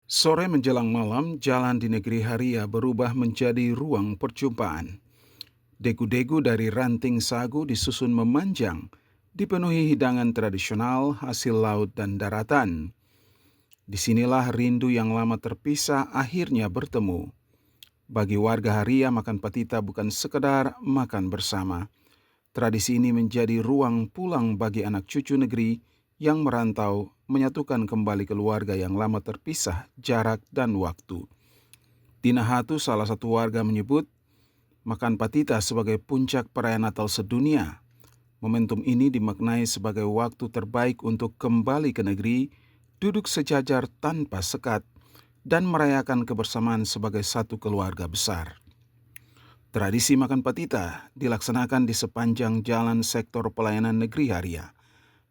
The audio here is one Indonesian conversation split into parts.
Sore menjelang malam, jalan di negeri Haria berubah menjadi ruang perjumpaan. Degu-degu dari ranting sagu disusun memanjang, dipenuhi hidangan tradisional hasil laut dan daratan. Disinilah rindu yang lama terpisah akhirnya bertemu. Bagi warga Haria, makan patita bukan sekedar makan bersama. Tradisi ini menjadi ruang pulang bagi anak cucu negeri yang merantau, menyatukan kembali keluarga yang lama terpisah jarak dan waktu. Tina Hatu, salah satu warga, menyebut makan patita sebagai puncak perayaan Natal sedunia. Momentum ini dimaknai sebagai waktu terbaik untuk kembali ke negeri, duduk sejajar tanpa sekat, dan merayakan kebersamaan sebagai satu keluarga besar. Tradisi makan patita dilaksanakan di sepanjang jalan sektor pelayanan negeri Haria,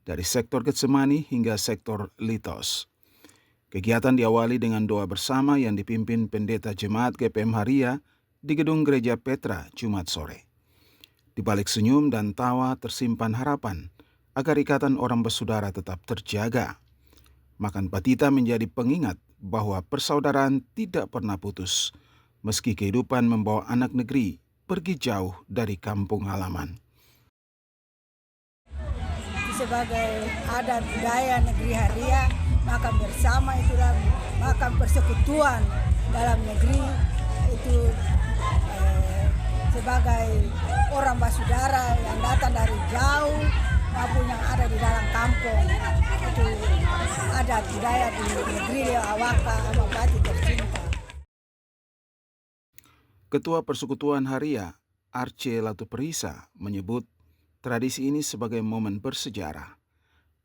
dari sektor Getsemani hingga sektor Litos. Kegiatan diawali dengan doa bersama yang dipimpin pendeta jemaat GPM Haria di gedung gereja Petra Jumat sore. Di balik senyum dan tawa tersimpan harapan agar ikatan orang bersaudara tetap terjaga. Makan patita menjadi pengingat bahwa persaudaraan tidak pernah putus, meski kehidupan membawa anak negeri pergi jauh dari kampung halaman. Sebagai adat budaya negeri Haria, makan bersama itulah makan persekutuan dalam negeri itu sebagai orang bersaudara yang datang dari jauh maupun yang ada di dalam kampung. Itu adat budaya di negeri Awaka Amapati tercinta. Ketua Persekutuan Haria, Arce Latuperisa, menyebut tradisi ini sebagai momen bersejarah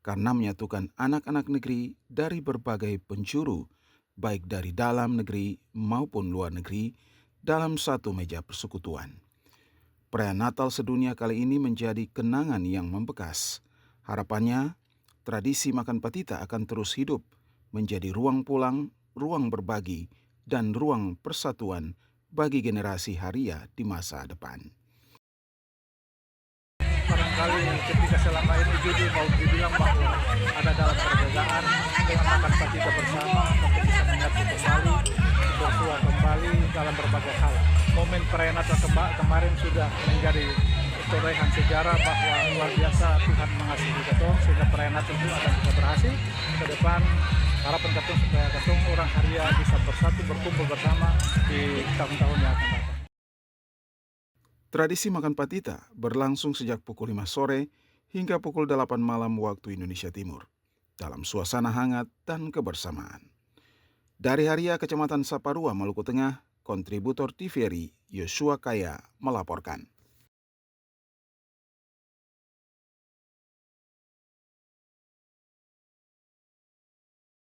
karena menyatukan anak-anak negeri dari berbagai penjuru, baik dari dalam negeri maupun luar negeri, dalam satu meja persekutuan. Perayaan Natal sedunia kali ini menjadi kenangan yang membekas. Harapannya, tradisi makan patita akan terus hidup, menjadi ruang pulang, ruang berbagi, dan ruang persatuan bagi generasi Haria di masa depan. Barangkali ketika selama ini judi mau dibilang bahwa ada dalam perbedaan dengan makan patita bersama, tapi bisa menyatu kembali, bersua kembali dalam berbagai hal. Momen perayaan Natal kemarin sudah menjadi torehan sejarah bahwa luar biasa Tuhan mengasihi katong sehingga perayaan Natal itu akan bisa berhasil ke depan. Harapan katong supaya katong orang Haria bisa bersatu berkumpul bersama di tahun-tahun yang akan datang. Tradisi makan patita berlangsung sejak pukul 5 sore hingga pukul 8 malam waktu Indonesia Timur, dalam suasana hangat dan kebersamaan. Dari Haria, Kecamatan Saparua, Maluku Tengah, kontributor TVRI Yosua Kaya melaporkan.